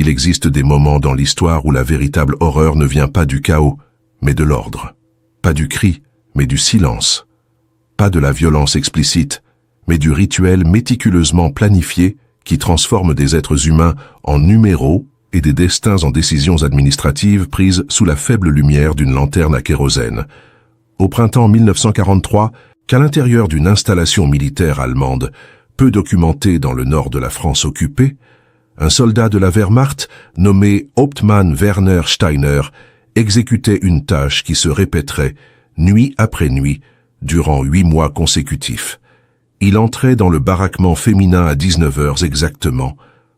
Il existe des moments dans l'histoire où la véritable horreur ne vient pas du chaos, mais de l'ordre. Pas du cri, mais du silence. Pas de la violence explicite, mais du rituel méticuleusement planifié qui transforme des êtres humains en numéros et des destins en décisions administratives prises sous la faible lumière d'une lanterne à kérosène. Au printemps 1943, qu'à l'intérieur d'une installation militaire allemande, peu documentée dans le nord de la France occupée, un soldat de la Wehrmacht nommé Hauptmann Werner Steiner exécutait une tâche qui se répéterait nuit après nuit durant 8 mois consécutifs. Il entrait dans le baraquement féminin à 19 heures exactement,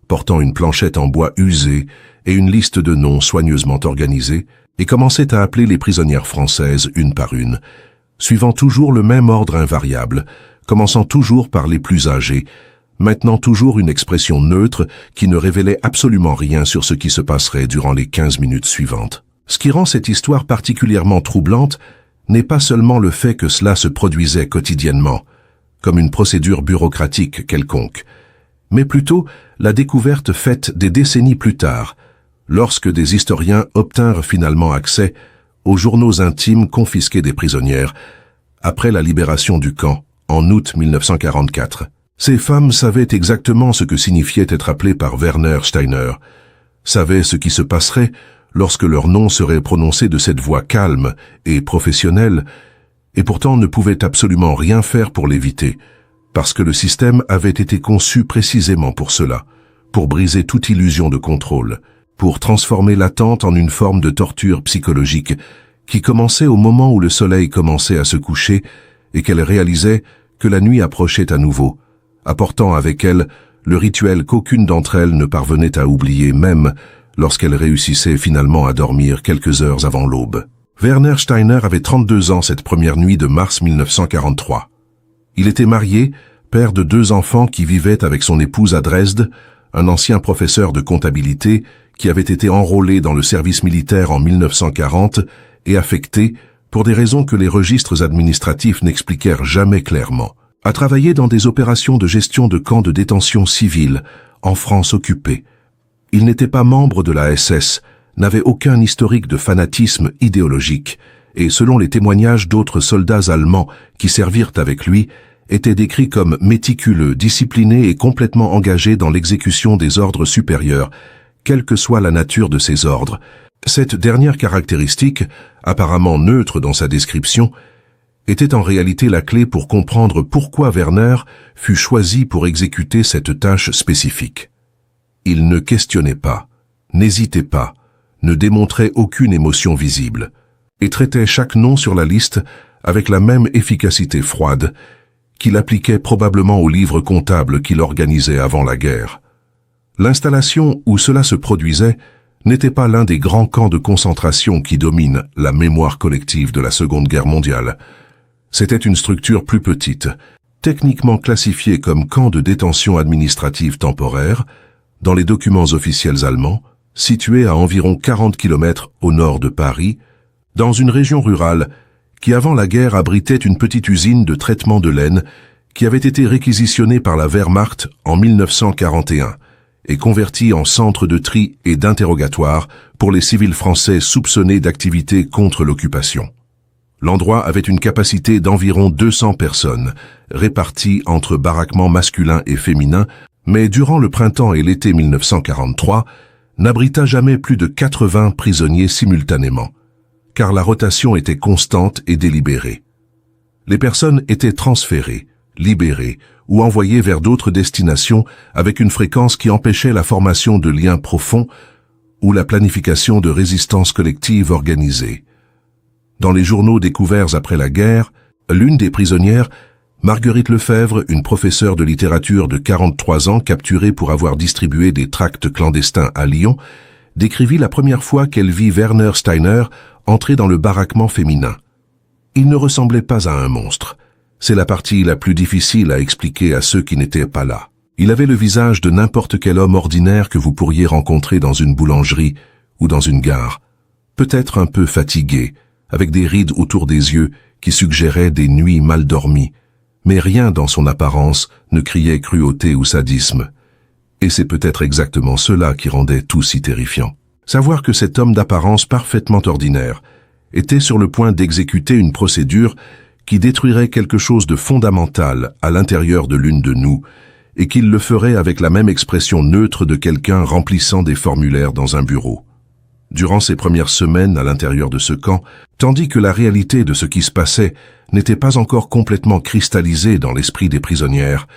portant une planchette en bois usée et une liste de noms soigneusement organisée, et commençait à appeler les prisonnières françaises une par une, suivant toujours le même ordre invariable, commençant toujours par les plus âgées, maintenant toujours une expression neutre qui ne révélait absolument rien sur ce qui se passerait durant les 15 minutes suivantes. Ce qui rend cette histoire particulièrement troublante n'est pas seulement le fait que cela se produisait quotidiennement, comme une procédure bureaucratique quelconque, mais plutôt la découverte faite des décennies plus tard, lorsque des historiens obtinrent finalement accès aux journaux intimes confisqués des prisonnières, après la libération du camp, en août 1944. Ces femmes savaient exactement ce que signifiait être appelées par Werner Steiner, savaient ce qui se passerait lorsque leur nom serait prononcé de cette voix calme et professionnelle, et pourtant ne pouvaient absolument rien faire pour l'éviter, parce que le système avait été conçu précisément pour cela, pour briser toute illusion de contrôle, pour transformer l'attente en une forme de torture psychologique qui commençait au moment où le soleil commençait à se coucher et qu'elle réalisait que la nuit approchait à nouveau, apportant avec elle le rituel qu'aucune d'entre elles ne parvenait à oublier même lorsqu'elle réussissait finalement à dormir quelques heures avant l'aube. Werner Steiner avait 32 ans cette première nuit de mars 1943. Il était marié, père de 2 enfants qui vivaient avec son épouse à Dresde, un ancien professeur de comptabilité qui avait été enrôlé dans le service militaire en 1940 et affecté, pour des raisons que les registres administratifs n'expliquèrent jamais clairement, à travailler dans des opérations de gestion de camps de détention civile en France occupée. Il n'était pas membre de la SS, n'avait aucun historique de fanatisme idéologique, et selon les témoignages d'autres soldats allemands qui servirent avec lui, était décrit comme méticuleux, discipliné et complètement engagé dans l'exécution des ordres supérieurs, quelle que soit la nature de ces ordres. Cette dernière caractéristique, apparemment neutre dans sa description, était en réalité la clé pour comprendre pourquoi Werner fut choisi pour exécuter cette tâche spécifique. Il ne questionnait pas, n'hésitait pas, ne démontrait aucune émotion visible, et traitait chaque nom sur la liste avec la même efficacité froide qu'il appliquait probablement au livre comptable qu'il organisait avant la guerre. L'installation où cela se produisait n'était pas l'un des grands camps de concentration qui dominent la mémoire collective de la Seconde Guerre mondiale. C'était une structure plus petite, techniquement classifiée comme camp de détention administrative temporaire, dans les documents officiels allemands, situé à environ 40 km au nord de Paris, dans une région rurale qui avant la guerre abritait une petite usine de traitement de laine qui avait été réquisitionnée par la Wehrmacht en 1941 et convertie en centre de tri et d'interrogatoire pour les civils français soupçonnés d'activités contre l'occupation. L'endroit avait une capacité d'environ 200 personnes, réparties entre baraquements masculins et féminins, mais durant le printemps et l'été 1943, n'abrita jamais plus de 80 prisonniers simultanément, car la rotation était constante et délibérée. Les personnes étaient transférées, libérées ou envoyées vers d'autres destinations avec une fréquence qui empêchait la formation de liens profonds ou la planification de résistance collective organisée. Dans les journaux découverts après la guerre, l'une des prisonnières, Marguerite Lefebvre, une professeure de littérature de 43 ans capturée pour avoir distribué des tracts clandestins à Lyon, décrivit la première fois qu'elle vit Werner Steiner entrer dans le baraquement féminin. Il ne ressemblait pas à un monstre. C'est la partie la plus difficile à expliquer à ceux qui n'étaient pas là. Il avait le visage de n'importe quel homme ordinaire que vous pourriez rencontrer dans une boulangerie ou dans une gare, peut-être un peu fatigué, avec des rides autour des yeux qui suggéraient des nuits mal dormies, mais rien dans son apparence ne criait cruauté ou sadisme. Et c'est peut-être exactement cela qui rendait tout si terrifiant. Savoir que cet homme d'apparence parfaitement ordinaire était sur le point d'exécuter une procédure qui détruirait quelque chose de fondamental à l'intérieur de l'une de nous, et qu'il le ferait avec la même expression neutre de quelqu'un remplissant des formulaires dans un bureau. Durant ces premières semaines à l'intérieur de ce camp, tandis que la réalité de ce qui se passait n'était pas encore complètement cristallisée dans l'esprit des prisonnières,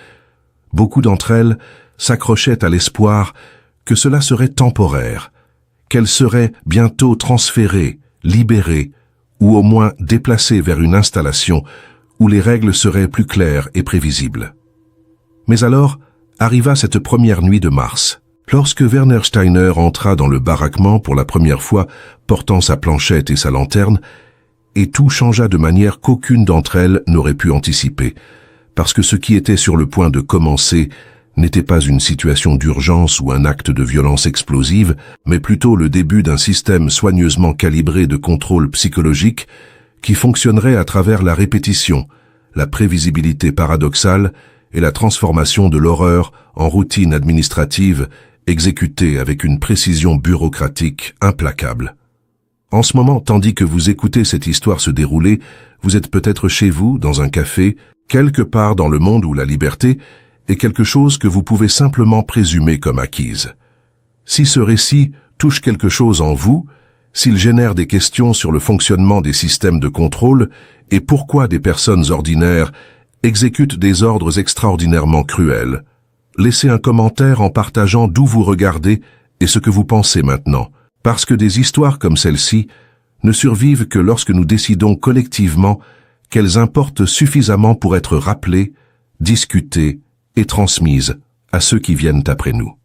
beaucoup d'entre elles s'accrochaient à l'espoir que cela serait temporaire, qu'elles seraient bientôt transférées, libérées, ou au moins déplacées vers une installation où les règles seraient plus claires et prévisibles. Mais alors arriva cette première nuit de mars, lorsque Werner Steiner entra dans le baraquement pour la première fois, portant sa planchette et sa lanterne, et tout changea de manière qu'aucune d'entre elles n'aurait pu anticiper, parce que ce qui était sur le point de commencer n'était pas une situation d'urgence ou un acte de violence explosive, mais plutôt le début d'un système soigneusement calibré de contrôle psychologique qui fonctionnerait à travers la répétition, la prévisibilité paradoxale et la transformation de l'horreur en routine administrative exécutée avec une précision bureaucratique implacable. En ce moment, tandis que vous écoutez cette histoire se dérouler, vous êtes peut-être chez vous, dans un café, quelque part dans le monde où la liberté est quelque chose que vous pouvez simplement présumer comme acquise. Si ce récit touche quelque chose en vous, s'il génère des questions sur le fonctionnement des systèmes de contrôle et pourquoi des personnes ordinaires exécutent des ordres extraordinairement cruels, laissez un commentaire en partageant d'où vous regardez et ce que vous pensez maintenant, parce que des histoires comme celle-ci ne survivent que lorsque nous décidons collectivement qu'elles importent suffisamment pour être rappelées, discutées et transmises à ceux qui viennent après nous.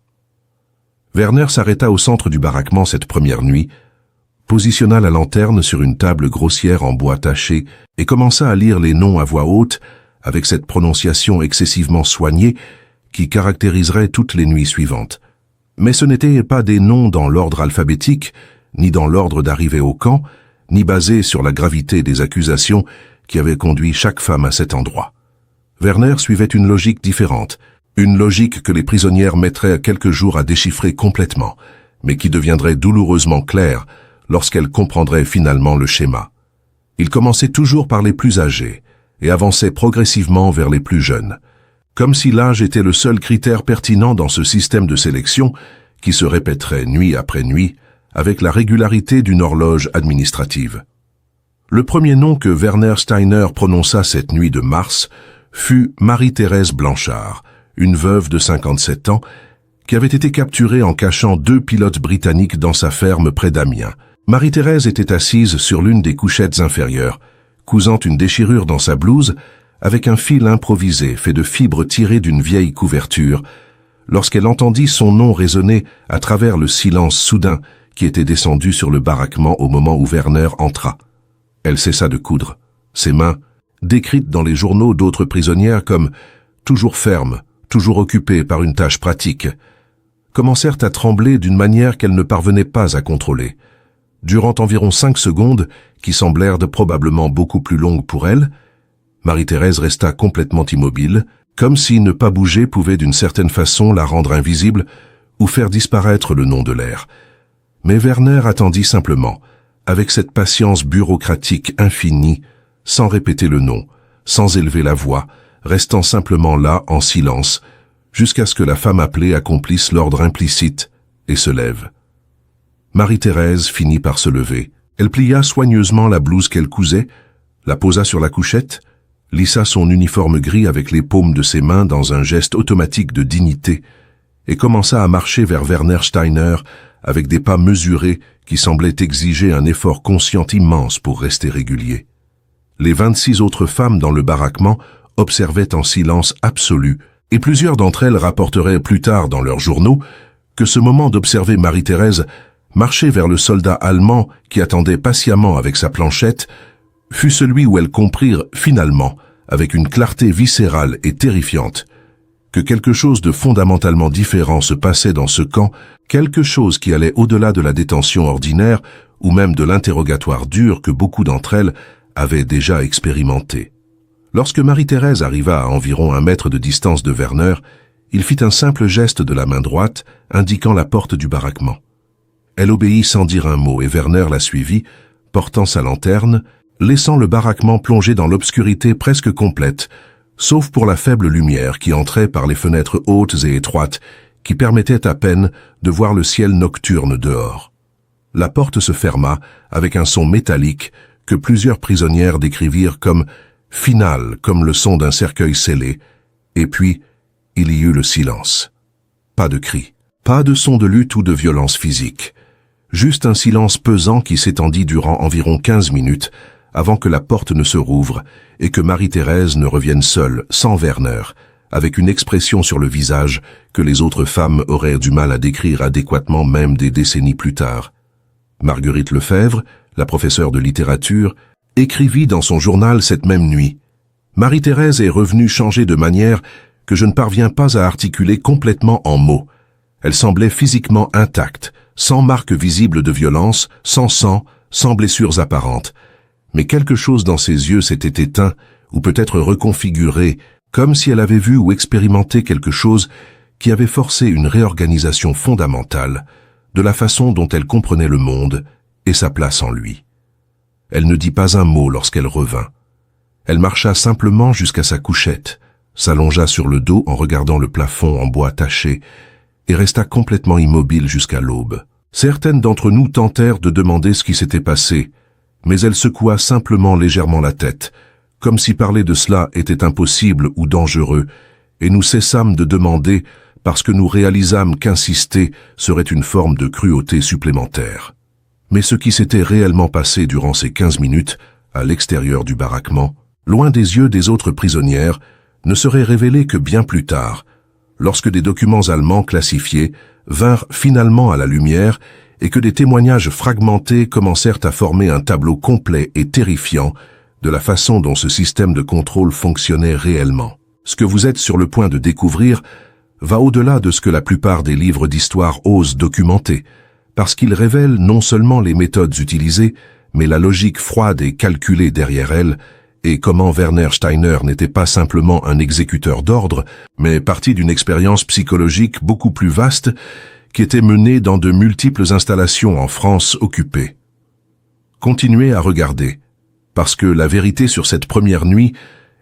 Werner s'arrêta au centre du baraquement cette première nuit, positionna la lanterne sur une table grossière en bois taché et commença à lire les noms à voix haute avec cette prononciation excessivement soignée qui caractériserait toutes les nuits suivantes. Mais ce n'étaient pas des noms dans l'ordre alphabétique, ni dans l'ordre d'arrivée au camp, ni basés sur la gravité des accusations qui avaient conduit chaque femme à cet endroit. Werner suivait une logique différente, une logique que les prisonnières mettraient quelques jours à déchiffrer complètement, mais qui deviendrait douloureusement claire lorsqu'elles comprendraient finalement le schéma. Il commençait toujours par les plus âgés et avançait progressivement vers les plus jeunes, comme si l'âge était le seul critère pertinent dans ce système de sélection qui se répéterait nuit après nuit avec la régularité d'une horloge administrative. Le premier nom que Werner Steiner prononça cette nuit de mars fut Marie-Thérèse Blanchard, une veuve de 57 ans, qui avait été capturée en cachant 2 pilotes britanniques dans sa ferme près d'Amiens. Marie-Thérèse était assise sur l'une des couchettes inférieures, cousant une déchirure dans sa blouse avec un fil improvisé fait de fibres tirées d'une vieille couverture, lorsqu'elle entendit son nom résonner à travers le silence soudain qui était descendu sur le baraquement au moment où Werner entra. Elle cessa de coudre. Ses mains, décrites dans les journaux d'autres prisonnières comme toujours fermes, toujours occupées par une tâche pratique, commencèrent à trembler d'une manière qu'elle ne parvenait pas à contrôler. Durant environ 5 secondes, qui semblèrent probablement beaucoup plus longues pour elle, Marie-Thérèse resta complètement immobile, comme si ne pas bouger pouvait d'une certaine façon la rendre invisible ou faire disparaître le nom de l'air. Mais Werner attendit simplement, avec cette patience bureaucratique infinie, sans répéter le nom, sans élever la voix, restant simplement là en silence, jusqu'à ce que la femme appelée accomplisse l'ordre implicite et se lève. Marie-Thérèse finit par se lever. Elle plia soigneusement la blouse qu'elle cousait, la posa sur la couchette, lissa son uniforme gris avec les paumes de ses mains dans un geste automatique de dignité, et commença à marcher vers Werner Steiner avec des pas mesurés qui semblaient exiger un effort conscient immense pour rester régulier. Les 26 autres femmes dans le baraquement observaient en silence absolu, et plusieurs d'entre elles rapporteraient plus tard dans leurs journaux que ce moment d'observer Marie-Thérèse marcher vers le soldat allemand qui attendait patiemment avec sa planchette fut celui où elles comprirent finalement, avec une clarté viscérale et terrifiante, que quelque chose de fondamentalement différent se passait dans ce camp, quelque chose qui allait au-delà de la détention ordinaire ou même de l'interrogatoire dur que beaucoup d'entre elles avaient déjà expérimenté. Lorsque Marie-Thérèse arriva à environ 1 mètre de distance de Werner, Il fit un simple geste de la main droite, indiquant la porte du baraquement. Elle obéit sans dire un mot et Werner la suivit, portant sa lanterne, laissant le baraquement plongé dans l'obscurité presque complète, sauf pour la faible lumière qui entrait par les fenêtres hautes et étroites, qui permettaient à peine de voir le ciel nocturne dehors. La porte se ferma avec un son métallique que plusieurs prisonnières décrivirent comme « final », comme le son d'un cercueil scellé, et puis il y eut le silence. Pas de cris, pas de son de lutte ou de violence physique. Juste un silence pesant qui s'étendit durant environ 15 minutes avant que la porte ne se rouvre et que Marie-Thérèse ne revienne seule, sans Werner, avec une expression sur le visage que les autres femmes auraient du mal à décrire adéquatement même des décennies plus tard. Marguerite Lefebvre, la professeure de littérature, écrivit dans son journal cette même nuit « Marie-Thérèse est revenue changer de manière que je ne parviens pas à articuler complètement en mots. Elle semblait physiquement intacte, sans marque visible de violence, sans sang, sans blessures apparentes. Mais quelque chose dans ses yeux s'était éteint, ou peut-être reconfiguré, comme si elle avait vu ou expérimenté quelque chose qui avait forcé une réorganisation fondamentale de la façon dont elle comprenait le monde et sa place en lui. Elle ne dit pas un mot lorsqu'elle revint. Elle marcha simplement jusqu'à sa couchette, s'allongea sur le dos en regardant le plafond en bois taché et resta complètement immobile jusqu'à l'aube. Certaines d'entre nous tentèrent de demander ce qui s'était passé, mais elle secoua simplement légèrement la tête, comme si parler de cela était impossible ou dangereux, et nous cessâmes de demander parce que nous réalisâmes qu'insister serait une forme de cruauté supplémentaire. Mais ce qui s'était réellement passé durant ces 15 minutes, à l'extérieur du baraquement, loin des yeux des autres prisonnières, ne serait révélé que bien plus tard, lorsque des documents allemands classifiés vinrent finalement à la lumière et que des témoignages fragmentés commencèrent à former un tableau complet et terrifiant de la façon dont ce système de contrôle fonctionnait réellement. Ce que vous êtes sur le point de découvrir va au-delà de ce que la plupart des livres d'histoire osent documenter, parce qu'il révèle non seulement les méthodes utilisées, mais la logique froide et calculée derrière elles, et comment Werner Steiner n'était pas simplement un exécuteur d'ordre, mais parti d'une expérience psychologique beaucoup plus vaste qui était menée dans de multiples installations en France occupée. Continuez à regarder, parce que la vérité sur cette première nuit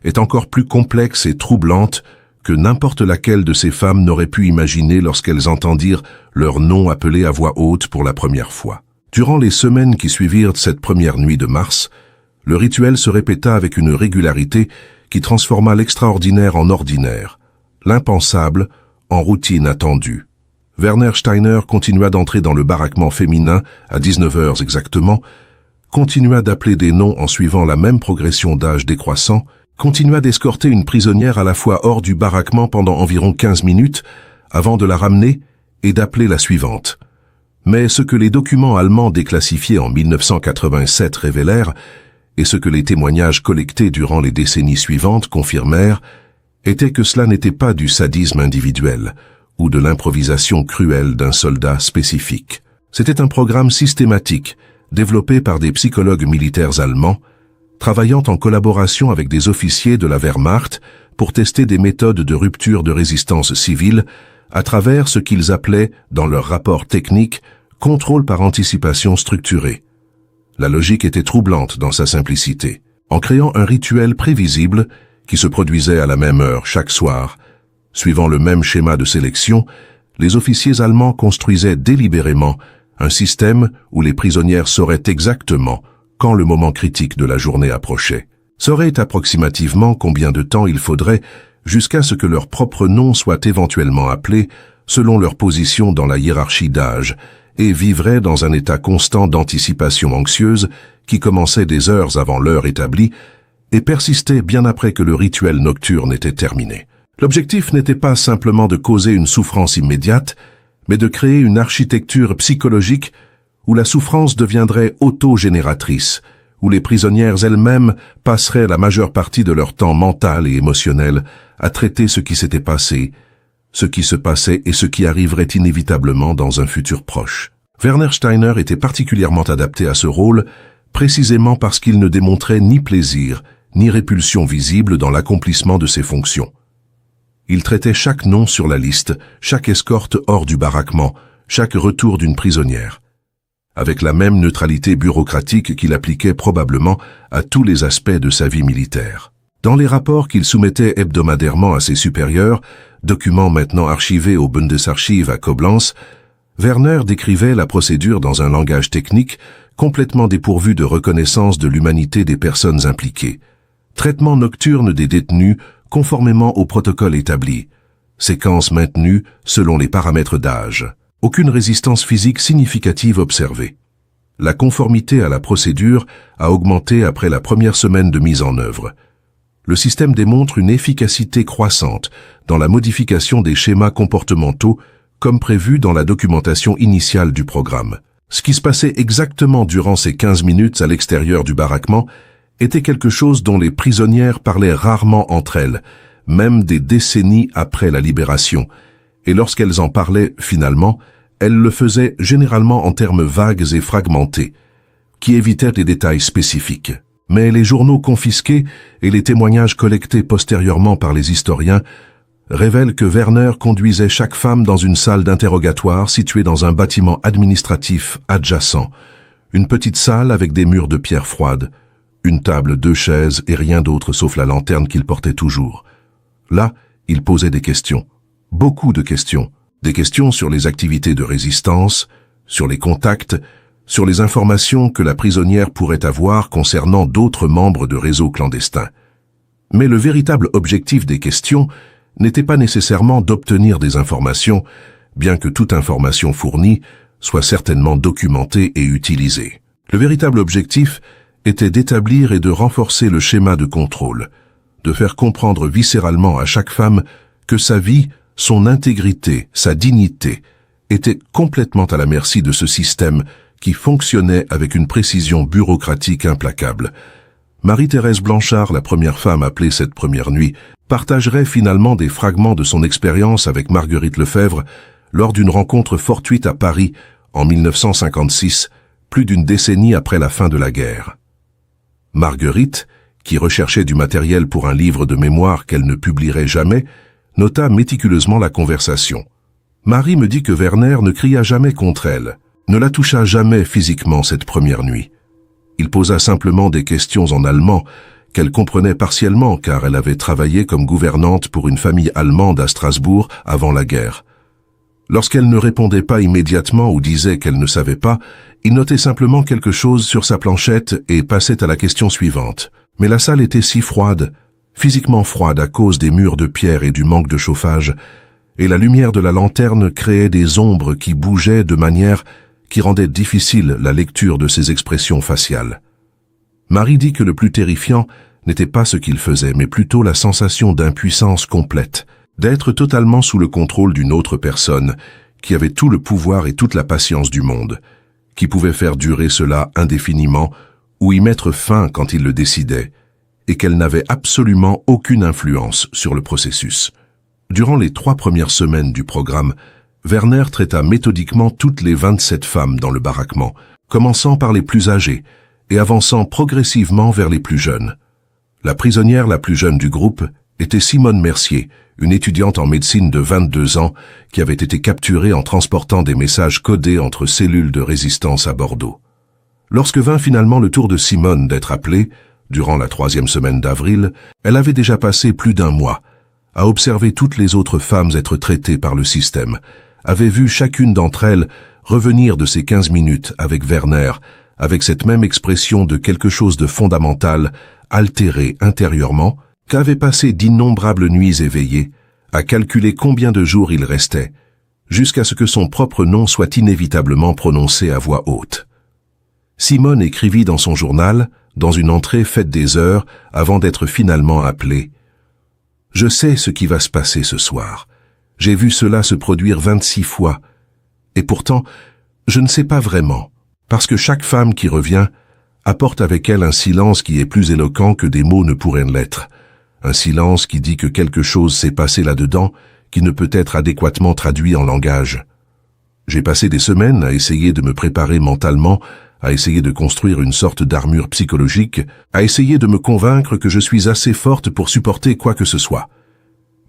est encore plus complexe et troublante que n'importe laquelle de ces femmes n'aurait pu imaginer lorsqu'elles entendirent leur nom appelé à voix haute pour la première fois. Durant les semaines qui suivirent cette première nuit de mars, le rituel se répéta avec une régularité qui transforma l'extraordinaire en ordinaire, l'impensable en routine attendue. Werner Steiner continua d'entrer dans le baraquement féminin à 19h exactement, continua d'appeler des noms en suivant la même progression d'âge décroissant, continua d'escorter une prisonnière à la fois hors du baraquement pendant environ 15 minutes avant de la ramener et d'appeler la suivante. Mais ce que les documents allemands déclassifiés en 1987 révélèrent, et ce que les témoignages collectés durant les décennies suivantes confirmèrent, était que cela n'était pas du sadisme individuel ou de l'improvisation cruelle d'un soldat spécifique. C'était un programme systématique, développé par des psychologues militaires allemands, travaillant en collaboration avec des officiers de la Wehrmacht pour tester des méthodes de rupture de résistance civile à travers ce qu'ils appelaient, dans leur rapport technique, contrôle par anticipation structuré. La logique était troublante dans sa simplicité. En créant un rituel prévisible qui se produisait à la même heure chaque soir, suivant le même schéma de sélection, les officiers allemands construisaient délibérément un système où les prisonnières sauraient exactement quand le moment critique de la journée approchait. Sauraient approximativement combien de temps il faudrait jusqu'à ce que leur propre nom soit éventuellement appelé selon leur position dans la hiérarchie d'âge, et vivraient dans un état constant d'anticipation anxieuse qui commençait des heures avant l'heure établie et persistait bien après que le rituel nocturne était terminé. L'objectif n'était pas simplement de causer une souffrance immédiate, mais de créer une architecture psychologique où la souffrance deviendrait autogénératrice, où les prisonnières elles-mêmes passeraient la majeure partie de leur temps mental et émotionnel à traiter ce qui s'était passé, ce qui se passait et ce qui arriverait inévitablement dans un futur proche. Werner Steiner était particulièrement adapté à ce rôle, précisément parce qu'il ne démontrait ni plaisir, ni répulsion visible dans l'accomplissement de ses fonctions. Il traitait chaque nom sur la liste, chaque escorte hors du baraquement, chaque retour d'une prisonnière, avec la même neutralité bureaucratique qu'il appliquait probablement à tous les aspects de sa vie militaire. Dans les rapports qu'il soumettait hebdomadairement à ses supérieurs, documents maintenant archivés au Bundesarchiv à Koblenz, Werner décrivait la procédure dans un langage technique complètement dépourvu de reconnaissance de l'humanité des personnes impliquées. Traitement nocturne des détenus conformément au protocole établi. Séquence maintenue selon les paramètres d'âge. Aucune résistance physique significative observée. La conformité à la procédure a augmenté après la première semaine de mise en œuvre. Le système démontre une efficacité croissante dans la modification des schémas comportementaux comme prévu dans la documentation initiale du programme. Ce qui se passait exactement durant ces 15 minutes à l'extérieur du baraquement était quelque chose dont les prisonnières parlaient rarement entre elles, même des décennies après la libération, et lorsqu'elles en parlaient finalement, elles le faisaient généralement en termes vagues et fragmentés, qui évitaient des détails spécifiques. Mais les journaux confisqués et les témoignages collectés postérieurement par les historiens révèlent que Werner conduisait chaque femme dans une salle d'interrogatoire située dans un bâtiment administratif adjacent, une petite salle avec des murs de pierre froide, une table, 2 chaises et rien d'autre sauf la lanterne qu'il portait toujours. Là, il posait des questions, beaucoup de questions, des questions sur les activités de résistance, sur les contacts, sur les informations que la prisonnière pourrait avoir concernant d'autres membres de réseaux clandestins. Mais le véritable objectif des questions n'était pas nécessairement d'obtenir des informations, bien que toute information fournie soit certainement documentée et utilisée. Le véritable objectif était d'établir et de renforcer le schéma de contrôle, de faire comprendre viscéralement à chaque femme que sa vie, son intégrité, sa dignité, étaient complètement à la merci de ce système qui fonctionnait avec une précision bureaucratique implacable. Marie-Thérèse Blanchard, la première femme appelée cette première nuit, partagerait finalement des fragments de son expérience avec Marguerite Lefebvre lors d'une rencontre fortuite à Paris en 1956, plus d'une décennie après la fin de la guerre. Marguerite, qui recherchait du matériel pour un livre de mémoire qu'elle ne publierait jamais, nota méticuleusement la conversation. Marie me dit que Werner ne cria jamais contre elle, ne la toucha jamais physiquement cette première nuit. Il posa simplement des questions en allemand qu'elle comprenait partiellement car elle avait travaillé comme gouvernante pour une famille allemande à Strasbourg avant la guerre. Lorsqu'elle ne répondait pas immédiatement ou disait qu'elle ne savait pas, il notait simplement quelque chose sur sa planchette et passait à la question suivante. Mais la salle était si froide, physiquement froide à cause des murs de pierre et du manque de chauffage, et la lumière de la lanterne créait des ombres qui bougeaient de manière qui rendait difficile la lecture de ses expressions faciales. Marie dit que le plus terrifiant n'était pas ce qu'il faisait, mais plutôt la sensation d'impuissance complète, d'être totalement sous le contrôle d'une autre personne, qui avait tout le pouvoir et toute la patience du monde, qui pouvait faire durer cela indéfiniment ou y mettre fin quand il le décidait, et qu'elle n'avait absolument aucune influence sur le processus. Durant les 3 premières semaines du programme, Werner traita méthodiquement toutes les 27 femmes dans le baraquement, commençant par les plus âgées et avançant progressivement vers les plus jeunes. La prisonnière la plus jeune du groupe était Simone Mercier, une étudiante en médecine de 22 ans qui avait été capturée en transportant des messages codés entre cellules de résistance à Bordeaux. Lorsque vint finalement le tour de Simone d'être appelée, durant la 3e semaine d'avril, elle avait déjà passé plus d'1 mois à observer toutes les autres femmes être traitées par le système, avait vu chacune d'entre elles revenir de ces 15 minutes avec Werner, avec cette même expression de quelque chose de fondamental, altéré intérieurement, qu'avait passé d'innombrables nuits éveillées, à calculer combien de jours il restait, jusqu'à ce que son propre nom soit inévitablement prononcé à voix haute. Simone écrivit dans son journal, dans une entrée faite des heures avant d'être finalement appelée. « Je sais ce qui va se passer ce soir. J'ai vu cela se produire 26 fois. Et pourtant, je ne sais pas vraiment, parce que chaque femme qui revient apporte avec elle un silence qui est plus éloquent que des mots ne pourraient l'être. Un silence qui dit que quelque chose s'est passé là-dedans, qui ne peut être adéquatement traduit en langage. J'ai passé des semaines à essayer de me préparer mentalement, à essayer de construire une sorte d'armure psychologique, à essayer de me convaincre que je suis assez forte pour supporter quoi que ce soit.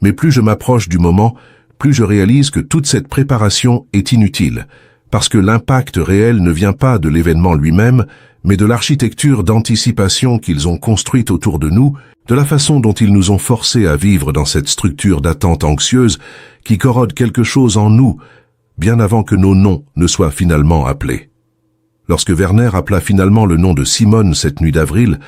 Mais plus je m'approche du moment, plus je réalise que toute cette préparation est inutile, parce que l'impact réel ne vient pas de l'événement lui-même, mais de l'architecture d'anticipation qu'ils ont construite autour de nous, de la façon dont ils nous ont forcés à vivre dans cette structure d'attente anxieuse qui corrode quelque chose en nous, bien avant que nos noms ne soient finalement appelés. Lorsque Werner appela finalement le nom de Simone cette nuit d'avril,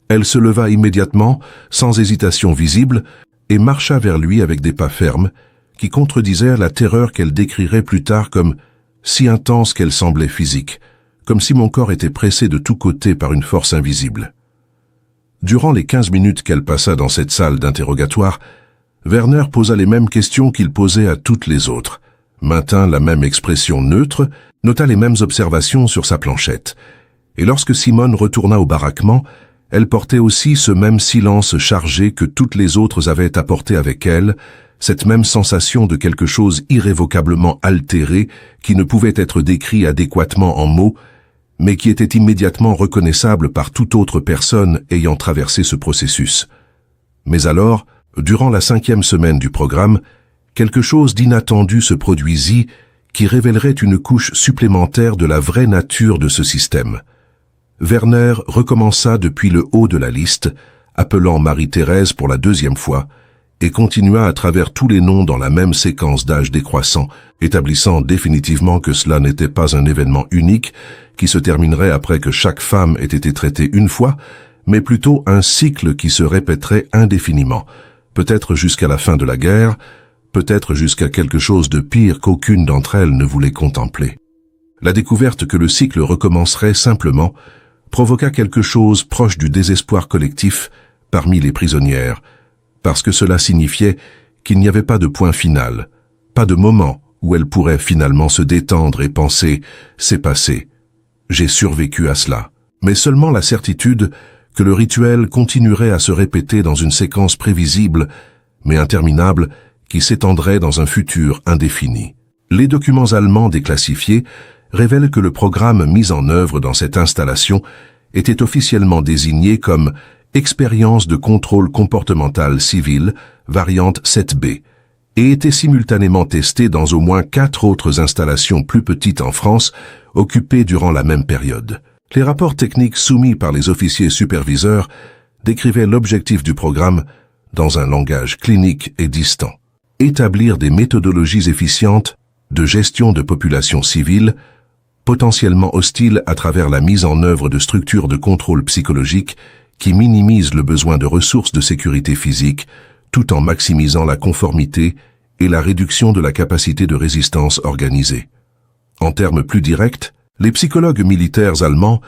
elle se leva immédiatement, sans hésitation visible, et marcha vers lui avec des pas fermes, qui contredisaient la terreur qu'elle décrirait plus tard comme si intense qu'elle semblait physique, comme si mon corps était pressé de tous côtés par une force invisible. Durant les 15 minutes qu'elle passa dans cette salle d'interrogatoire, Werner posa les mêmes questions qu'il posait à toutes les autres, maintint la même expression neutre, nota les mêmes observations sur sa planchette. Et lorsque Simone retourna au baraquement, elle portait aussi ce même silence chargé que toutes les autres avaient apporté avec elle, cette même sensation de quelque chose irrévocablement altéré qui ne pouvait être décrit adéquatement en mots, mais qui était immédiatement reconnaissable par toute autre personne ayant traversé ce processus. Mais alors, durant la 5e semaine du programme, quelque chose d'inattendu se produisit qui révélerait une couche supplémentaire de la vraie nature de ce système. Werner recommença depuis le haut de la liste, appelant Marie-Thérèse pour la 2e fois, et continua à travers tous les noms dans la même séquence d'âge décroissant, établissant définitivement que cela n'était pas un événement unique qui se terminerait après que chaque femme ait été traitée une fois, mais plutôt un cycle qui se répéterait indéfiniment, peut-être jusqu'à la fin de la guerre, peut-être jusqu'à quelque chose de pire qu'aucune d'entre elles ne voulait contempler. La découverte que le cycle recommencerait simplement provoqua quelque chose proche du désespoir collectif parmi les prisonnières, parce que cela signifiait qu'il n'y avait pas de point final, pas de moment où elles pourraient finalement se détendre et penser « c'est passé, j'ai survécu à cela », mais seulement la certitude que le rituel continuerait à se répéter dans une séquence prévisible, mais interminable, qui s'étendrait dans un futur indéfini. Les documents allemands déclassifiés révèlent que le programme mis en œuvre dans cette installation était officiellement désigné comme Expérience de contrôle comportemental civil, variante 7B, et était simultanément testé dans au moins 4 autres installations plus petites en France, occupées durant la même période. Les rapports techniques soumis par les officiers superviseurs décrivaient l'objectif du programme dans un langage clinique et distant. Établir des méthodologies efficientes de gestion de populations civiles, potentiellement hostiles à travers la mise en œuvre de structures de contrôle psychologique qui minimisent le besoin de ressources de sécurité physique, tout en maximisant la conformité et la réduction de la capacité de résistance organisée. En termes plus directs, les psychologues militaires allemands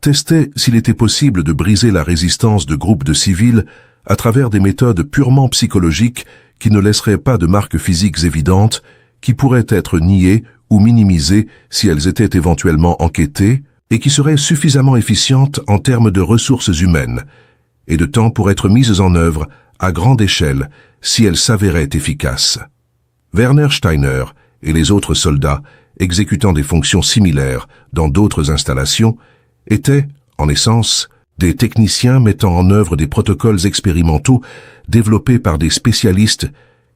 testaient s'il était possible de briser la résistance de groupes de civils à travers des méthodes purement psychologiques qui ne laisseraient pas de marques physiques évidentes, qui pourraient être niées ou minimisées si elles étaient éventuellement enquêtées, et qui seraient suffisamment efficientes en termes de ressources humaines et de temps pour être mises en œuvre à grande échelle si elles s'avéraient efficaces. Werner Steiner et les autres soldats exécutant des fonctions similaires dans d'autres installations étaient, en essence, des techniciens mettant en œuvre des protocoles expérimentaux développés par des spécialistes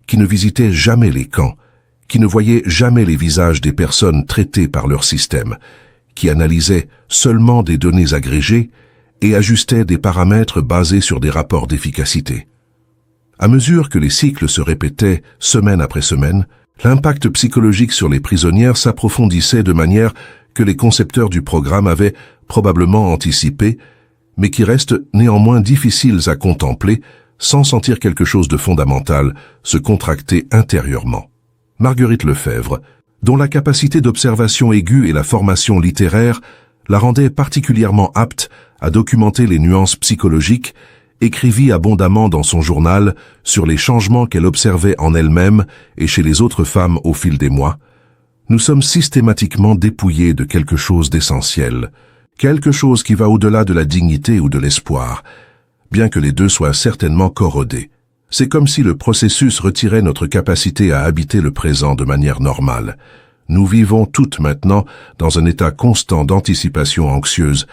qui ne visitaient jamais les camps, qui ne voyaient jamais les visages des personnes traitées par leur système, qui analysait seulement des données agrégées et ajustait des paramètres basés sur des rapports d'efficacité. À mesure que les cycles se répétaient semaine après semaine, l'impact psychologique sur les prisonnières s'approfondissait de manière que les concepteurs du programme avaient probablement anticipé, mais qui restent néanmoins difficiles à contempler sans sentir quelque chose de fondamental se contracter intérieurement. Marguerite Lefebvre, dont la capacité d'observation aiguë et la formation littéraire la rendaient particulièrement apte à documenter les nuances psychologiques, écrivit abondamment dans son journal sur les changements qu'elle observait en elle-même et chez les autres femmes au fil des mois. Nous sommes systématiquement dépouillés de quelque chose d'essentiel, quelque chose qui va au-delà de la dignité ou de l'espoir, bien que les deux soient certainement corrodés. C'est comme si le processus retirait notre capacité à habiter le présent de manière normale. Nous vivons toutes maintenant dans un état constant d'anticipation anxieuse,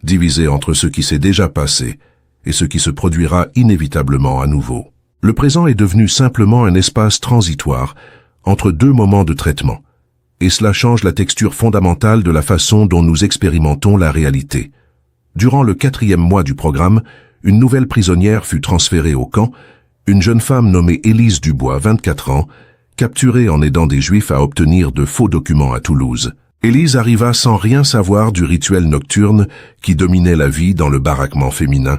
divisé entre ce qui s'est déjà passé et ce qui se produira inévitablement à nouveau. Le présent est devenu simplement un espace transitoire entre deux moments de traitement, et cela change la texture fondamentale de la façon dont nous expérimentons la réalité. Durant le 4e mois du programme, une nouvelle prisonnière fut transférée au camp, une jeune femme nommée Élise Dubois, 24 ans, capturée en aidant des Juifs à obtenir de faux documents à Toulouse. Élise arriva sans rien savoir du rituel nocturne qui dominait la vie dans le baraquement féminin,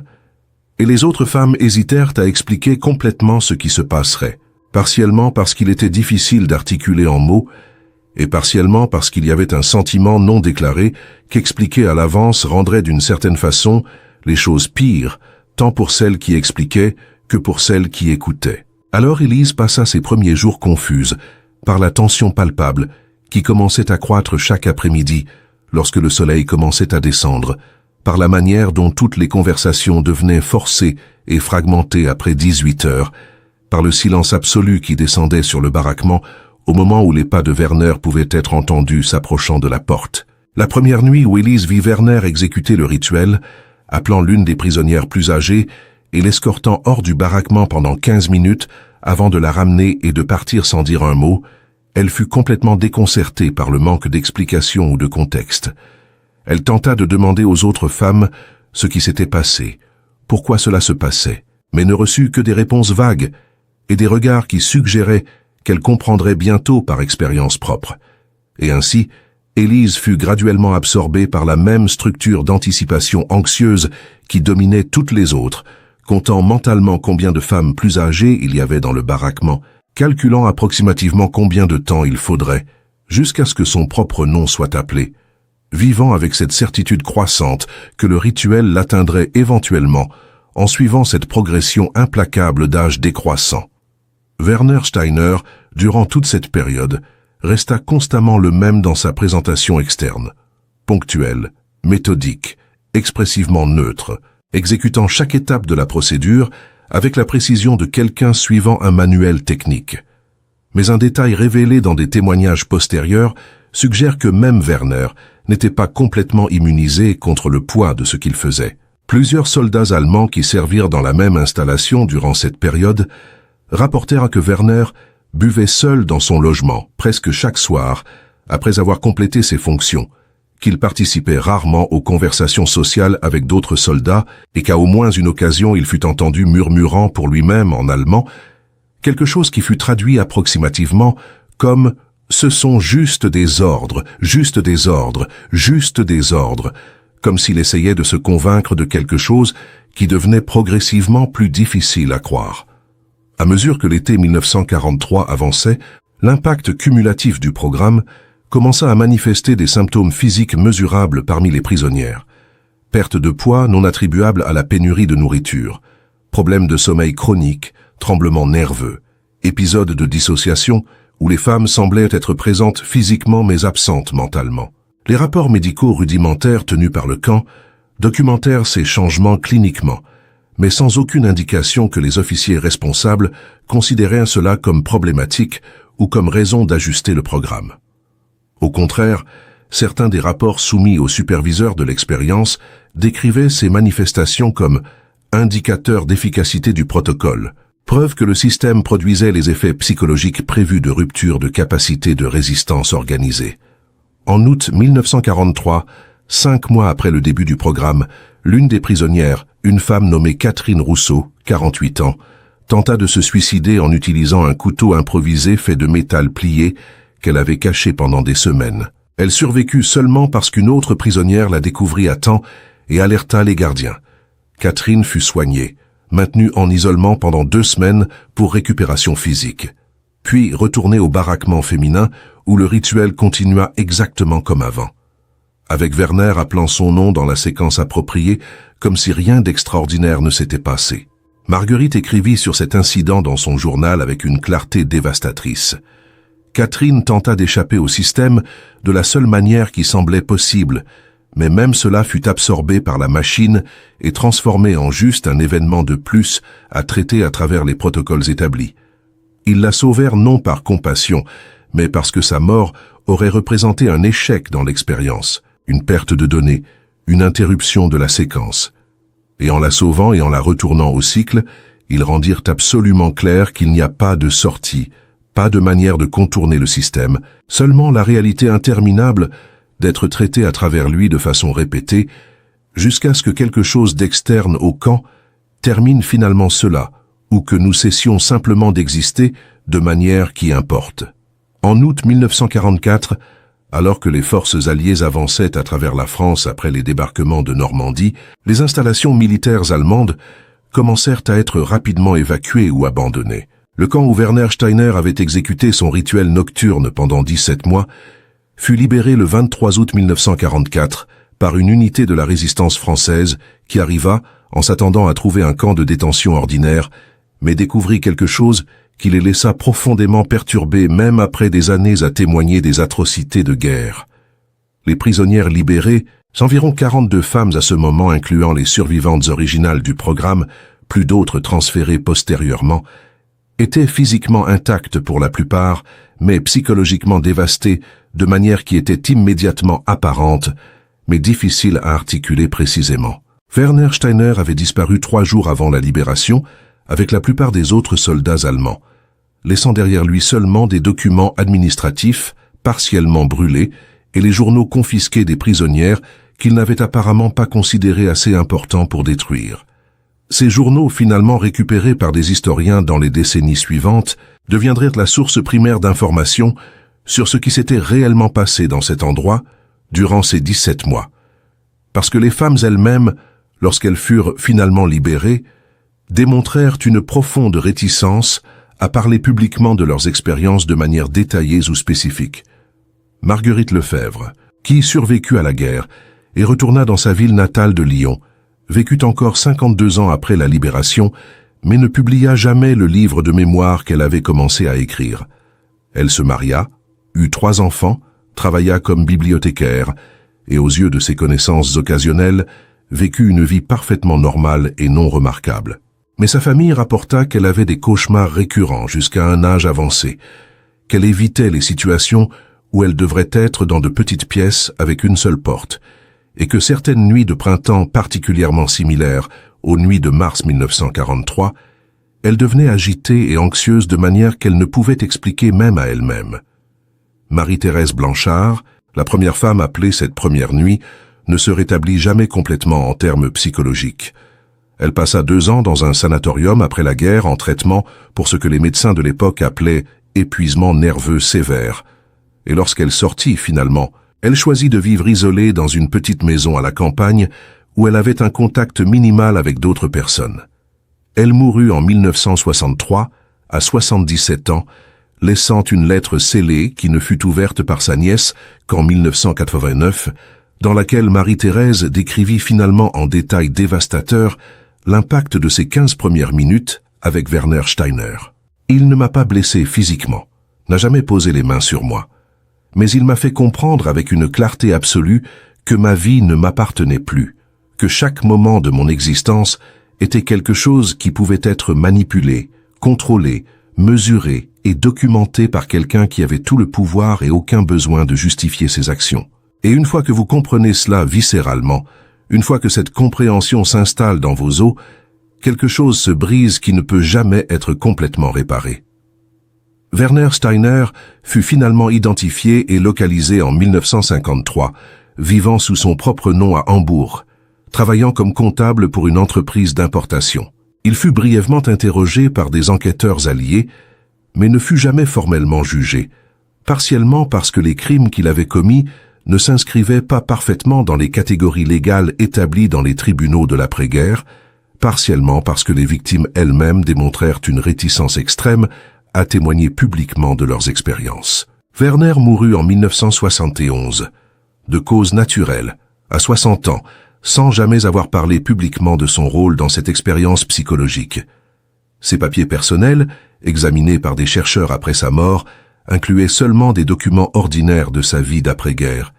et les autres femmes hésitèrent à expliquer complètement ce qui se passerait, partiellement parce qu'il était difficile d'articuler en mots, et partiellement parce qu'il y avait un sentiment non déclaré qu'expliquer à l'avance rendrait d'une certaine façon les choses pires, tant pour celles qui expliquaient que pour celles qui écoutaient. Alors Élise passa ses premiers jours confuses, par la tension palpable qui commençait à croître chaque après-midi lorsque le soleil commençait à descendre, par la manière dont toutes les conversations devenaient forcées et fragmentées après 18 heures, par le silence absolu qui descendait sur le baraquement au moment où les pas de Werner pouvaient être entendus s'approchant de la porte. La première nuit où Élise vit Werner exécuter le rituel, appelant l'une des prisonnières plus âgées et l'escortant hors du baraquement pendant 15 minutes avant de la ramener et de partir sans dire un mot, elle fut complètement déconcertée par le manque d'explication ou de contexte. Elle tenta de demander aux autres femmes ce qui s'était passé, pourquoi cela se passait, mais ne reçut que des réponses vagues et des regards qui suggéraient qu'elle comprendrait bientôt par expérience propre. Et ainsi, Élise fut graduellement absorbée par la même structure d'anticipation anxieuse qui dominait toutes les autres, comptant mentalement combien de femmes plus âgées il y avait dans le baraquement, calculant approximativement combien de temps il faudrait, jusqu'à ce que son propre nom soit appelé, vivant avec cette certitude croissante que le rituel l'atteindrait éventuellement en suivant cette progression implacable d'âge décroissant. Werner Steiner, durant toute cette période, resta constamment le même dans sa présentation externe, ponctuelle, méthodique, expressivement neutre, exécutant chaque étape de la procédure avec la précision de quelqu'un suivant un manuel technique. Mais un détail révélé dans des témoignages postérieurs suggère que même Werner n'était pas complètement immunisé contre le poids de ce qu'il faisait. Plusieurs soldats allemands qui servirent dans la même installation durant cette période rapportèrent que Werner buvait seul dans son logement, presque chaque soir, après avoir complété ses fonctions, qu'il participait rarement aux conversations sociales avec d'autres soldats et qu'à au moins une occasion il fut entendu murmurant pour lui-même en allemand quelque chose qui fut traduit approximativement comme « ce sont juste des ordres, juste des ordres, juste des ordres », comme s'il essayait de se convaincre de quelque chose qui devenait progressivement plus difficile à croire. À mesure que l'été 1943 avançait, l'impact cumulatif du programme commença à manifester des symptômes physiques mesurables parmi les prisonnières. Perte de poids non attribuable à la pénurie de nourriture, problèmes de sommeil chronique, tremblements nerveux, épisodes de dissociation où les femmes semblaient être présentes physiquement mais absentes mentalement. Les rapports médicaux rudimentaires tenus par le camp documentèrent ces changements cliniquement, mais sans aucune indication que les officiers responsables considéraient cela comme problématique ou comme raison d'ajuster le programme. Au contraire, certains des rapports soumis aux superviseurs de l'expérience décrivaient ces manifestations comme indicateurs d'efficacité du protocole, preuve que le système produisait les effets psychologiques prévus de rupture de capacité de résistance organisée. En août 1943, 5 mois après le début du programme, l'une des prisonnières, une femme nommée Catherine Rousseau, 48 ans, tenta de se suicider en utilisant un couteau improvisé fait de métal plié qu'elle avait caché pendant des semaines. Elle survécut seulement parce qu'une autre prisonnière la découvrit à temps et alerta les gardiens. Catherine fut soignée, maintenue en isolement pendant 2 semaines pour récupération physique, puis retournée au baraquement féminin où le rituel continua exactement comme avant, avec Werner appelant son nom dans la séquence appropriée comme si rien d'extraordinaire ne s'était passé. Marguerite écrivit sur cet incident dans son journal avec une clarté dévastatrice. Catherine tenta d'échapper au système de la seule manière qui semblait possible, mais même cela fut absorbé par la machine et transformé en juste un événement de plus à traiter à travers les protocoles établis. Ils la sauvèrent non par compassion, mais parce que sa mort aurait représenté un échec dans l'expérience, une perte de données, une interruption de la séquence. Et en la sauvant et en la retournant au cycle, Ils rendirent absolument clair qu'il n'y a pas de sortie, pas de manière de contourner le système, seulement la réalité interminable d'être traité à travers lui de façon répétée, jusqu'à ce que quelque chose d'externe au camp termine finalement cela, ou que nous cessions simplement d'exister de manière qui importe. En août 1944, alors que les forces alliées avançaient à travers la France après les débarquements de Normandie, les installations militaires allemandes commencèrent à être rapidement évacuées ou abandonnées. Le camp où Werner Steiner avait exécuté son rituel nocturne pendant 17 mois fut libéré le 23 août 1944 par une unité de la résistance française qui arriva en s'attendant à trouver un camp de détention ordinaire, mais découvrit quelque chose qui les laissa profondément perturbés même après des années à témoigner des atrocités de guerre. Les prisonnières libérées, environ 42 femmes à ce moment incluant les survivantes originales du programme, plus d'autres transférées postérieurement, étaient physiquement intactes pour la plupart, mais psychologiquement dévastées de manière qui était immédiatement apparente, mais difficile à articuler précisément. Werner Steiner avait disparu 3 jours avant la libération, avec la plupart des autres soldats allemands, laissant derrière lui seulement des documents administratifs partiellement brûlés et les journaux confisqués des prisonnières qu'il n'avait apparemment pas considérés assez importants pour détruire. Ces journaux, finalement récupérés par des historiens dans les décennies suivantes, deviendraient la source primaire d'informations sur ce qui s'était réellement passé dans cet endroit durant ces 17 mois. Parce que les femmes elles-mêmes, lorsqu'elles furent finalement libérées, démontrèrent une profonde réticence à parler publiquement de leurs expériences de manière détaillée ou spécifique. Marguerite Lefebvre, qui survécut à la guerre et retourna dans sa ville natale de Lyon, vécut encore 52 ans après la libération, mais ne publia jamais le livre de mémoire qu'elle avait commencé à écrire. Elle se maria, eut 3 enfants, travailla comme bibliothécaire, et aux yeux de ses connaissances occasionnelles, vécut une vie parfaitement normale et non remarquable. Mais sa famille rapporta qu'elle avait des cauchemars récurrents jusqu'à un âge avancé, qu'elle évitait les situations où elle devrait être dans de petites pièces avec une seule porte, et que certaines nuits de printemps particulièrement similaires aux nuits de mars 1943, elle devenait agitée et anxieuse de manière qu'elle ne pouvait expliquer même à elle-même. Marie-Thérèse Blanchard, la première femme appelée cette première nuit, ne se rétablit jamais complètement en termes psychologiques. Elle passa 2 ans dans un sanatorium après la guerre en traitement pour ce que les médecins de l'époque appelaient épuisement nerveux sévère. Et lorsqu'elle sortit finalement, elle choisit de vivre isolée dans une petite maison à la campagne où elle avait un contact minimal avec d'autres personnes. Elle mourut en 1963, à 77 ans, laissant une lettre scellée qui ne fut ouverte par sa nièce qu'en 1989, dans laquelle Marie-Thérèse décrivit finalement en détail dévastateur l'impact de ses 15 premières minutes avec Werner Steiner. Il ne m'a pas blessé physiquement, n'a jamais posé les mains sur moi, mais il m'a fait comprendre avec une clarté absolue que ma vie ne m'appartenait plus, que chaque moment de mon existence était quelque chose qui pouvait être manipulé, contrôlé, mesuré et documenté par quelqu'un qui avait tout le pouvoir et aucun besoin de justifier ses actions. Et une fois que vous comprenez cela viscéralement, une fois que cette compréhension s'installe dans vos os, quelque chose se brise qui ne peut jamais être complètement réparé. Werner Steiner fut finalement identifié et localisé en 1953, vivant sous son propre nom à Hambourg, travaillant comme comptable pour une entreprise d'importation. Il fut brièvement interrogé par des enquêteurs alliés, mais ne fut jamais formellement jugé, partiellement parce que les crimes qu'il avait commis ne s'inscrivaient pas parfaitement dans les catégories légales établies dans les tribunaux de l'après-guerre, partiellement parce que les victimes elles-mêmes démontrèrent une réticence extrême à témoigner publiquement de leurs expériences. Werner mourut en 1971, de cause naturelle, à 60 ans, sans jamais avoir parlé publiquement de son rôle dans cette expérience psychologique. Ses papiers personnels, examinés par des chercheurs après sa mort, incluaient seulement des documents ordinaires de sa vie d'après-guerre,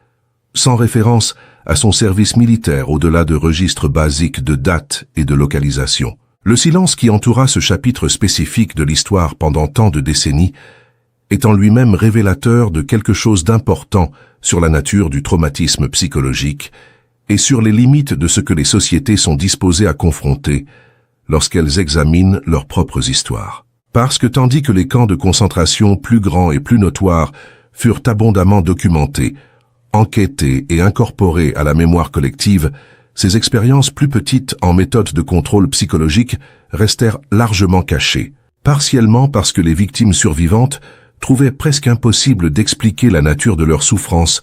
sans référence à son service militaire au-delà de registres basiques de date et de localisation. Le silence qui entoura ce chapitre spécifique de l'histoire pendant tant de décennies est en lui-même révélateur de quelque chose d'important sur la nature du traumatisme psychologique et sur les limites de ce que les sociétés sont disposées à confronter lorsqu'elles examinent leurs propres histoires. Parce que tandis que les camps de concentration plus grands et plus notoires furent abondamment documentés, enquêtés et incorporés à la mémoire collective, ces expériences plus petites en méthode de contrôle psychologique restèrent largement cachées, partiellement parce que les victimes survivantes trouvaient presque impossible d'expliquer la nature de leur souffrance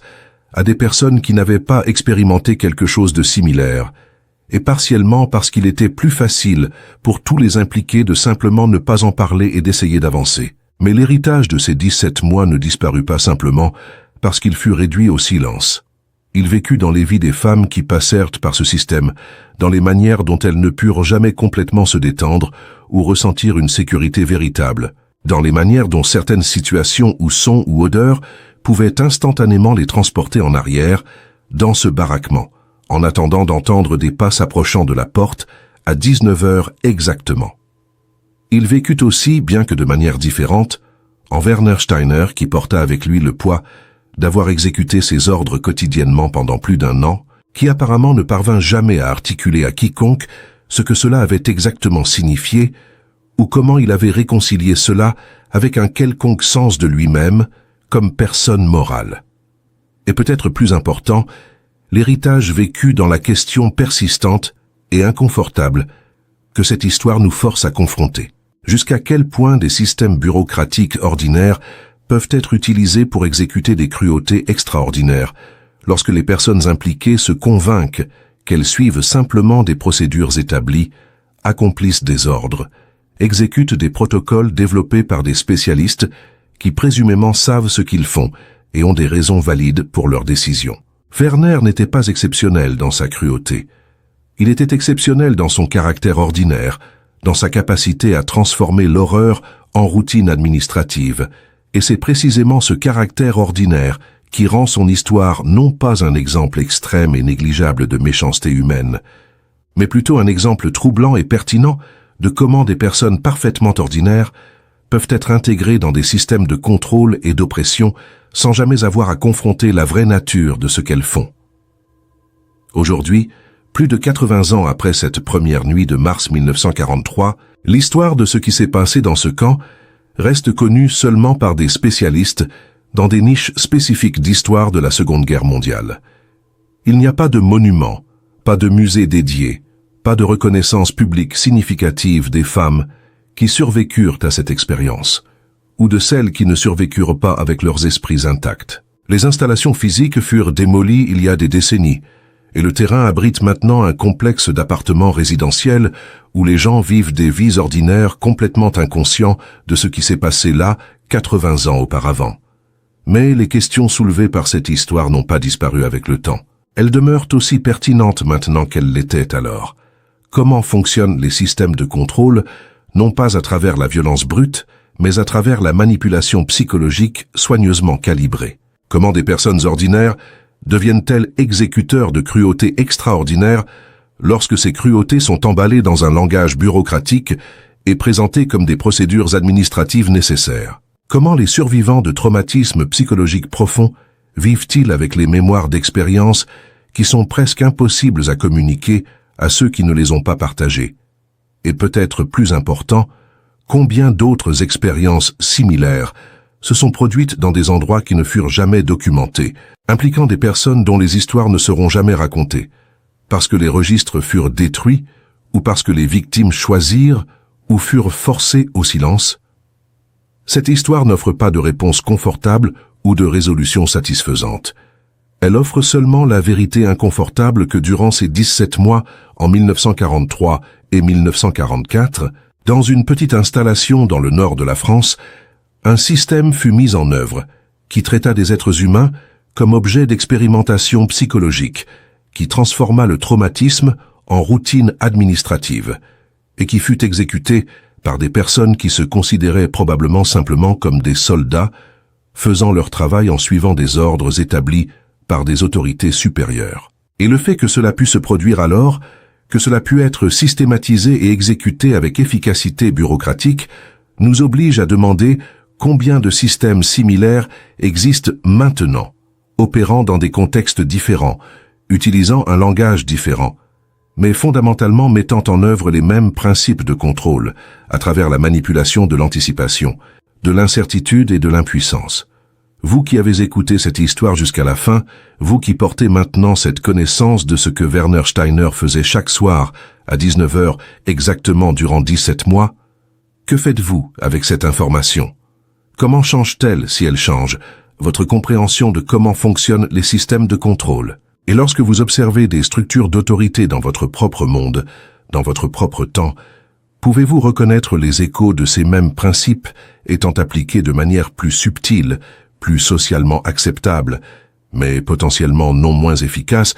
à des personnes qui n'avaient pas expérimenté quelque chose de similaire, et partiellement parce qu'il était plus facile pour tous les impliqués de simplement ne pas en parler et d'essayer d'avancer. Mais l'héritage de ces 17 mois ne disparut pas simplement parce qu'il fut réduit au silence. Il vécut dans les vies des femmes qui passèrent par ce système, dans les manières dont elles ne purent jamais complètement se détendre ou ressentir une sécurité véritable, dans les manières dont certaines situations ou sons ou odeurs pouvaient instantanément les transporter en arrière, dans ce baraquement, en attendant d'entendre des pas s'approchant de la porte à 19 heures exactement. Il vécut aussi, bien que de manière différente, en Werner Steiner qui porta avec lui le poids d'avoir exécuté ses ordres quotidiennement pendant plus d'1 an, qui apparemment ne parvint jamais à articuler à quiconque ce que cela avait exactement signifié, ou comment il avait réconcilié cela avec un quelconque sens de lui-même comme personne morale. Et peut-être plus important, l'héritage vécu dans la question persistante et inconfortable que cette histoire nous force à confronter. Jusqu'à quel point des systèmes bureaucratiques ordinaires peuvent être utilisés pour exécuter des cruautés extraordinaires, lorsque les personnes impliquées se convainquent qu'elles suivent simplement des procédures établies, accomplissent des ordres, exécutent des protocoles développés par des spécialistes qui présumément savent ce qu'ils font et ont des raisons valides pour leurs décisions. Werner n'était pas exceptionnel dans sa cruauté. Il était exceptionnel dans son caractère ordinaire, dans sa capacité à transformer l'horreur en routine administrative, et c'est précisément ce caractère ordinaire qui rend son histoire non pas un exemple extrême et négligeable de méchanceté humaine, mais plutôt un exemple troublant et pertinent de comment des personnes parfaitement ordinaires peuvent être intégrées dans des systèmes de contrôle et d'oppression sans jamais avoir à confronter la vraie nature de ce qu'elles font. Aujourd'hui, plus de 80 ans après cette première nuit de mars 1943, l'histoire de ce qui s'est passé dans ce camp reste connue seulement par des spécialistes dans des niches spécifiques d'histoire de la Seconde Guerre mondiale. Il n'y a pas de monument, pas de musée dédié, pas de reconnaissance publique significative des femmes qui survécurent à cette expérience, ou de celles qui ne survécurent pas avec leurs esprits intacts. Les installations physiques furent démolies il y a des décennies, et le terrain abrite maintenant un complexe d'appartements résidentiels où les gens vivent des vies ordinaires complètement inconscients de ce qui s'est passé là 80 ans auparavant. Mais les questions soulevées par cette histoire n'ont pas disparu avec le temps. Elles demeurent aussi pertinentes maintenant qu'elles l'étaient alors. Comment fonctionnent les systèmes de contrôle, non pas à travers la violence brute, mais à travers la manipulation psychologique soigneusement calibrée? Comment des personnes ordinaires deviennent-elles exécuteurs de cruautés extraordinaires lorsque ces cruautés sont emballées dans un langage bureaucratique et présentées comme des procédures administratives nécessaires? Comment les survivants de traumatismes psychologiques profonds vivent-ils avec les mémoires d'expériences qui sont presque impossibles à communiquer à ceux qui ne les ont pas partagées? Et peut-être plus important, combien d'autres expériences similaires se sont produites dans des endroits qui ne furent jamais documentés, impliquant des personnes dont les histoires ne seront jamais racontées, parce que les registres furent détruits ou parce que les victimes choisirent ou furent forcées au silence? Cette histoire n'offre pas de réponse confortable ou de résolution satisfaisante. Elle offre seulement la vérité inconfortable que durant ces 17 mois, en 1943 et 1944, dans une petite installation dans le nord de la France, un système fut mis en œuvre qui traita des êtres humains comme objet d'expérimentation psychologique, qui transforma le traumatisme en routine administrative et qui fut exécuté par des personnes qui se considéraient probablement simplement comme des soldats, faisant leur travail en suivant des ordres établis par des autorités supérieures. Et le fait que cela put se produire alors, que cela put être systématisé et exécuté avec efficacité bureaucratique, nous oblige à demander combien de systèmes similaires existent maintenant, opérant dans des contextes différents, utilisant un langage différent, mais fondamentalement mettant en œuvre les mêmes principes de contrôle, à travers la manipulation de l'anticipation, de l'incertitude et de l'impuissance. Vous qui avez écouté cette histoire jusqu'à la fin, vous qui portez maintenant cette connaissance de ce que Werner Steiner faisait chaque soir, à 19 h exactement durant 17 mois, que faites-vous avec cette information? Comment change-t-elle, si elle change, votre compréhension de comment fonctionnent les systèmes de contrôle? Et lorsque vous observez des structures d'autorité dans votre propre monde, dans votre propre temps, pouvez-vous reconnaître les échos de ces mêmes principes étant appliqués de manière plus subtile, plus socialement acceptable, mais potentiellement non moins efficace,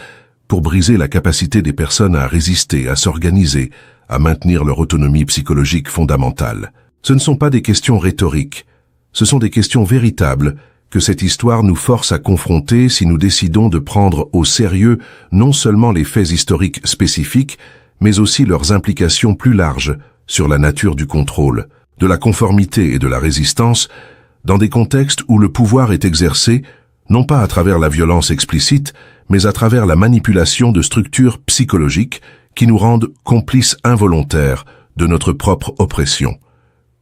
pour briser la capacité des personnes à résister, à s'organiser, à maintenir leur autonomie psychologique fondamentale? Ce ne sont pas des questions rhétoriques, ce sont des questions véritables que cette histoire nous force à confronter si nous décidons de prendre au sérieux non seulement les faits historiques spécifiques, mais aussi leurs implications plus larges sur la nature du contrôle, de la conformité et de la résistance, dans des contextes où le pouvoir est exercé, non pas à travers la violence explicite, mais à travers la manipulation de structures psychologiques qui nous rendent complices involontaires de notre propre oppression.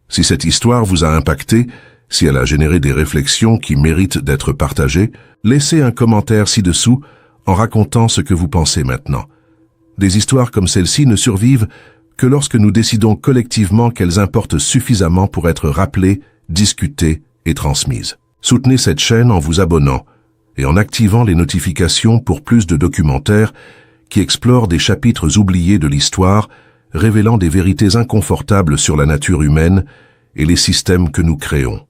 Si cette histoire vous a impacté, si elle a généré des réflexions qui méritent d'être partagées, laissez un commentaire ci-dessous en racontant ce que vous pensez maintenant. Des histoires comme celle-ci ne survivent que lorsque nous décidons collectivement qu'elles importent suffisamment pour être rappelées, discutées et transmises. Soutenez cette chaîne en vous abonnant et en activant les notifications pour plus de documentaires qui explorent des chapitres oubliés de l'histoire, révélant des vérités inconfortables sur la nature humaine et les systèmes que nous créons.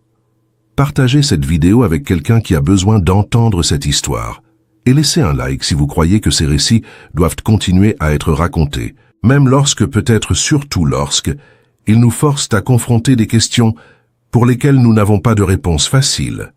Partagez cette vidéo avec quelqu'un qui a besoin d'entendre cette histoire. Et laissez un like si vous croyez que ces récits doivent continuer à être racontés, même lorsque, peut-être surtout lorsque, ils nous forcent à confronter des questions pour lesquelles nous n'avons pas de réponse facile.